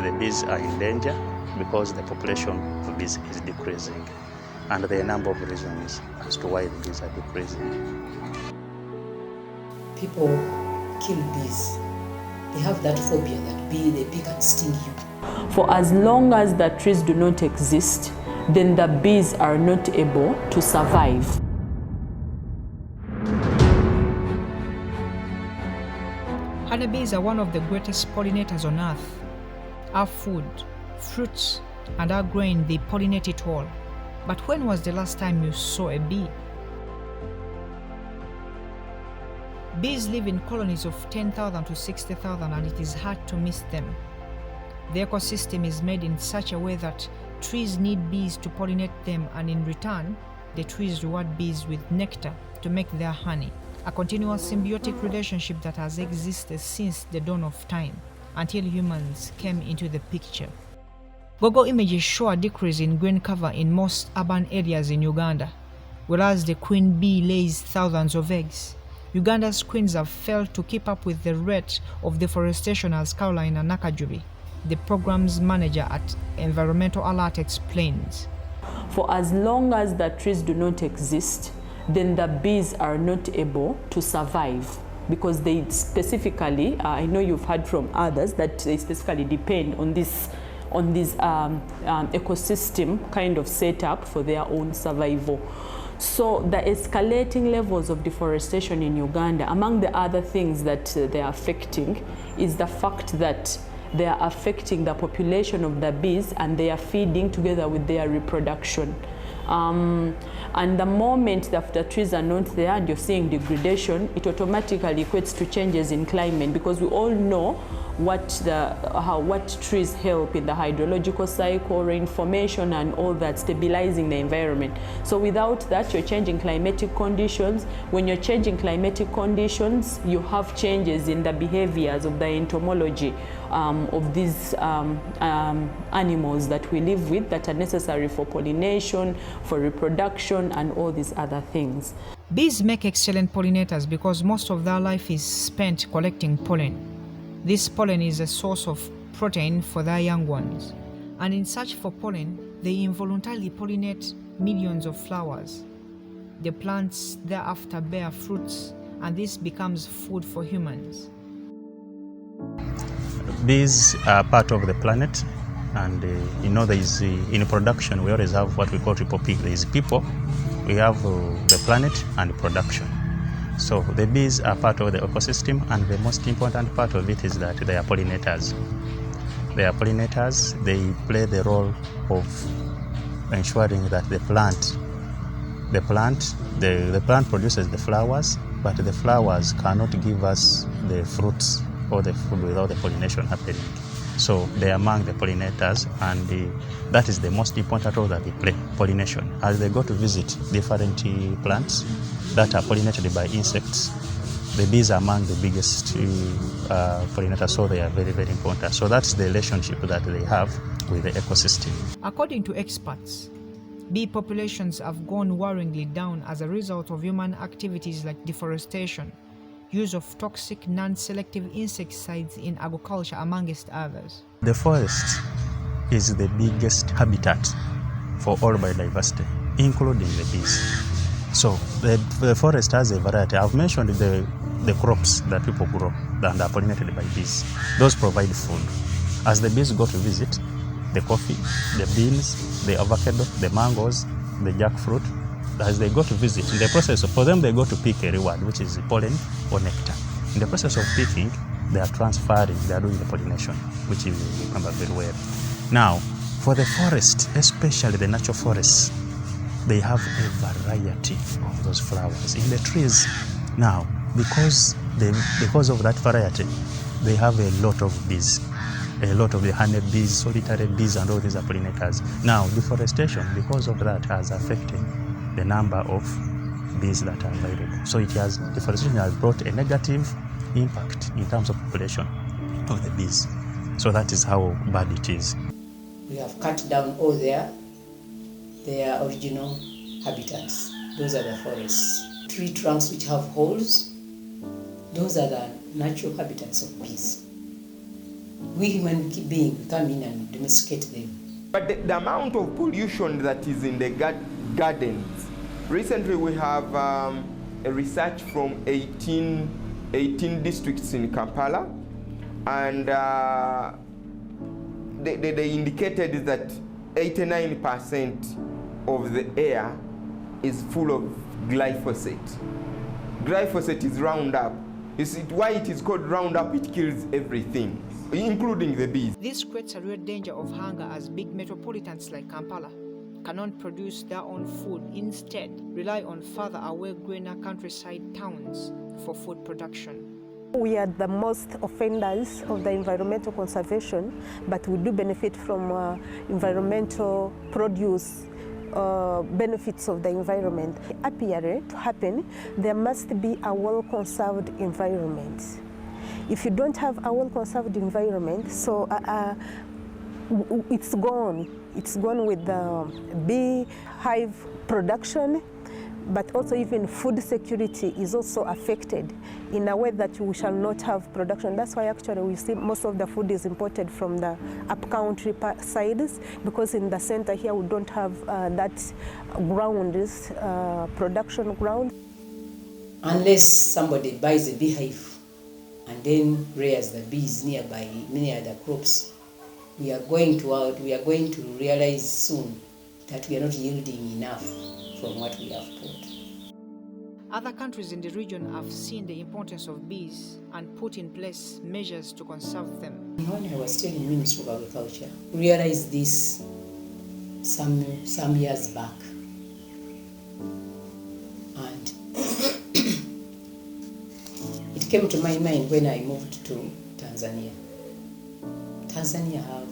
the bees are in danger because the population of bees is decreasing. And there are a number of reasons as to why the bees are decreasing. People kill bees. They have that phobia that the bee can sting you. For as long as the trees do not exist, then the bees are not able to survive. Honeybees are one of the greatest pollinators on earth. Our food, fruits, and our grain, they pollinate it all. But when was the last time you saw a bee? Bees live in colonies of 10,000 to 60,000 and it is hard to miss them. The ecosystem is made in such a way that trees need bees to pollinate them, and in return, the trees reward bees with nectar to make their honey. A continuous symbiotic relationship that has existed since the dawn of time, until humans came into the picture. Google images show a decrease in green cover in most urban areas in Uganda, whereas the queen bee lays thousands of eggs. Uganda's queens have failed to keep up with the rate of deforestation, as Carolina Nakajuri, the program's manager at Environmental Alert, explains. For as long as the trees do not exist, then the bees are not able to survive, because they specifically, I know you've heard from others that they specifically depend on this ecosystem kind of setup for their own survival. So the escalating levels of deforestation in Uganda, among the other things that they are affecting, is the fact that they are affecting the population of the bees and they are feeding together with their reproduction. And the moment that the trees are not there and you're seeing degradation, it automatically equates to changes in climate, because we all know what trees help in the hydrological cycle, rain formation, and all that, stabilizing the environment. So without that, you're changing climatic conditions. When you're changing climatic conditions, you have changes in the behaviors of the entomology of these animals that we live with, that are necessary for pollination, for reproduction, and all these other things. Bees make excellent pollinators because most of their life is spent collecting pollen. This pollen is a source of protein for their young ones, and in search for pollen, they involuntarily pollinate millions of flowers. The plants thereafter bear fruits, and this becomes food for humans. Bees are part of the planet, and there is in production we always have what we call triple P. There is people, we have the planet, and production. So the bees are part of the ecosystem, and the most important part of it is that they are pollinators. They are pollinators. They play the role of ensuring that the plant produces the flowers, but the flowers cannot give us the fruits or the food without the pollination happening. So they are among the pollinators, and that is the most important role that they play, pollination. As they go to visit different plants that are pollinated by insects, the bees are among the biggest pollinators, so they are very, very important. So that's the relationship that they have with the ecosystem. According to experts, bee populations have gone worryingly down as a result of human activities like deforestation, use of toxic non-selective insecticides in agriculture, amongst others. The forest is the biggest habitat for all biodiversity, including the bees. So the forest has a variety. I've mentioned the crops that people grow and are pollinated by bees. Those provide food. As the bees go to visit, the coffee, the beans, the avocado, the mangoes, the jackfruit, as they go to visit, in the process for them they go to pick a reward, which is pollen or nectar. In the process of picking, they are transferring, they are doing the pollination, which you remember very well. Now, for the forest, especially the natural forests, they have a variety of those flowers in the trees. Now, because of that variety, they have a lot of bees, a lot of the honey bees, solitary bees, and all these are pollinators. Now, deforestation, because of that, has affected the number of bees that are available. So deforestation has brought a negative impact in terms of population of the bees. So that is how bad it is. We have cut down all their original habitats. Those are the forests. Tree trunks which have holes, those are the natural habitats of bees. We human beings come in and domesticate them. But the amount of pollution that is in the gardens, recently we have a research from 18 districts in Kampala, and they indicated that 89% of the air is full of glyphosate. Glyphosate is Roundup. You see why it is called Roundup? It kills everything, including the bees. This creates a real danger of hunger as big metropolitans like Kampala cannot produce their own food, instead rely on further away greener countryside towns for food production. We are the most offenders of the environmental conservation, but we do benefit from environmental produce, benefits of the environment. Apiary to happen, there must be a well-conserved environment. If you don't have a well-conserved environment, so it's gone. It's gone with the beehive production, but also even food security is also affected in a way that we shall not have production. That's why actually we see most of the food is imported from the upcountry sides, because in the center here we don't have that ground, production ground. Unless somebody buys a beehive and then rears the bees nearby many other crops, we are going to realize soon that we are not yielding enough from what we have put. Other countries in the region have seen the importance of bees and put in place measures to conserve them. When I was still in Ministry of Agriculture, we realized this some years back. And it came to my mind when I moved to Tanzania. Tanzania have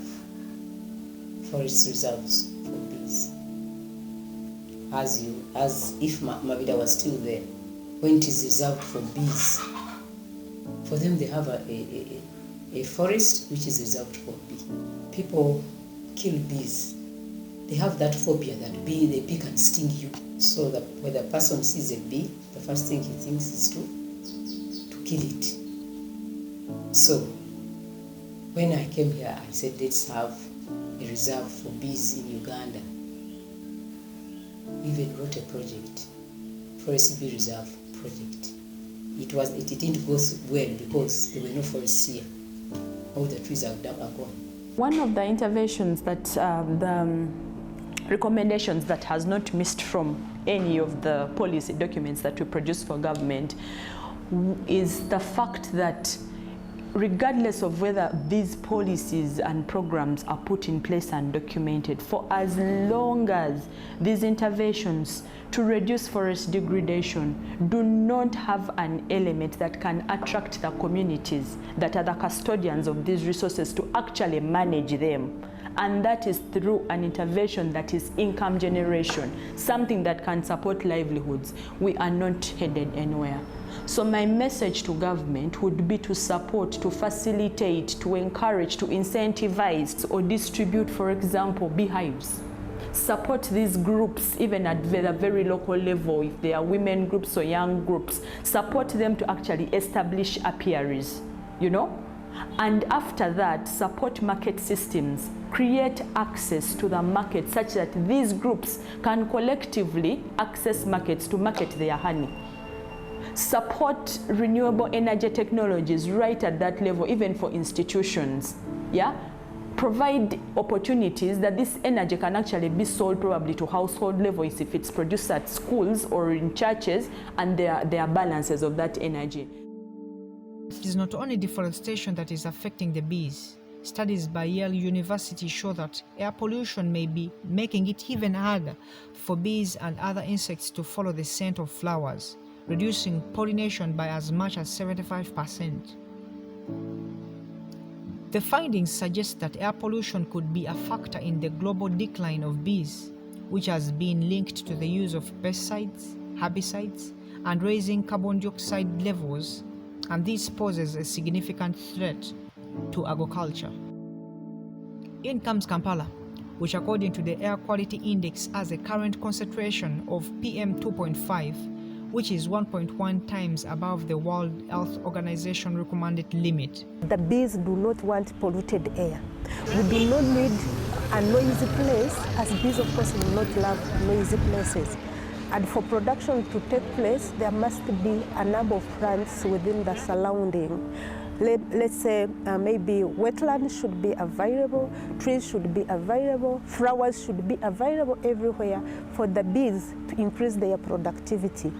forest reserves for bees. As if Mabida was still there, when it is reserved for bees, for them they have a forest which is reserved for bees. People kill bees. They have that phobia that the bee can sting you. So that when the person sees a bee, the first thing he thinks is to kill it. So when I came here, I said, let's have a reserve for bees in Uganda. We even wrote a project, Forest Bee Reserve project. It didn't go well because there were no forests here. All the trees are gone. One of the interventions that the recommendations that has not missed from any of the policy documents that we produce for government is the fact that regardless of whether these policies and programs are put in place and documented, for as long as these interventions to reduce forest degradation do not have an element that can attract the communities that are the custodians of these resources to actually manage them, and that is through an intervention that is income generation, something that can support livelihoods, we are not headed anywhere. So my message to government would be to support, to facilitate, to encourage, to incentivize or distribute, for example, beehives. Support these groups even at the very local level, if they are women groups or young groups. Support them to actually establish apiaries, you know? And after that, support market systems. Create access to the market such that these groups can collectively access markets to market their honey. Support renewable energy technologies right at that level, even for institutions. Yeah? Provide opportunities that this energy can actually be sold probably to household levels if it's produced at schools or in churches, and there are balances of that energy. It is not only deforestation that is affecting the bees. Studies by Yale University show that air pollution may be making it even harder for bees and other insects to follow the scent of flowers, reducing pollination by as much as 75%. The findings suggest that air pollution could be a factor in the global decline of bees, which has been linked to the use of pesticides, herbicides, and raising carbon dioxide levels, and this poses a significant threat to agriculture. In comes Kampala, which according to the Air Quality Index has a current concentration of PM2.5, which is 1.1 times above the World Health Organization recommended limit. The bees do not want polluted air. We do not need a noisy place, as bees of course will not love noisy places. And for production to take place, there must be a number of plants within the surrounding. Let's say maybe wetlands should be available, trees should be available, flowers should be available everywhere for the bees to increase their productivity.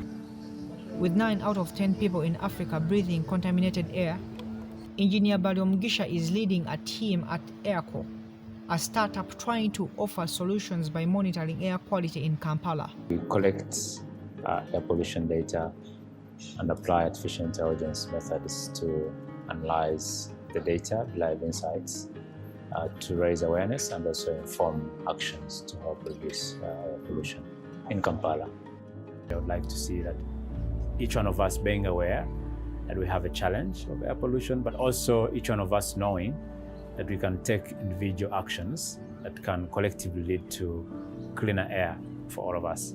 With 9 out of 10 people in Africa breathing contaminated air, Engineer Barrio Mugisha is leading a team at Airco, a startup trying to offer solutions by monitoring air quality in Kampala. We collect air pollution data and apply artificial intelligence methods to analyze the data, live insights, to raise awareness and also inform actions to help reduce air pollution in Kampala. I would like to see that each one of us being aware that we have a challenge of air pollution, but also each one of us knowing that we can take individual actions that can collectively lead to cleaner air for all of us.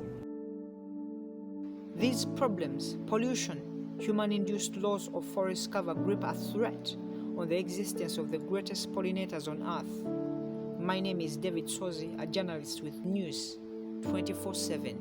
These problems, pollution, human-induced loss of forest cover, grip a threat on the existence of the greatest pollinators on Earth. My name is David Ssozi, a journalist with News 24/7.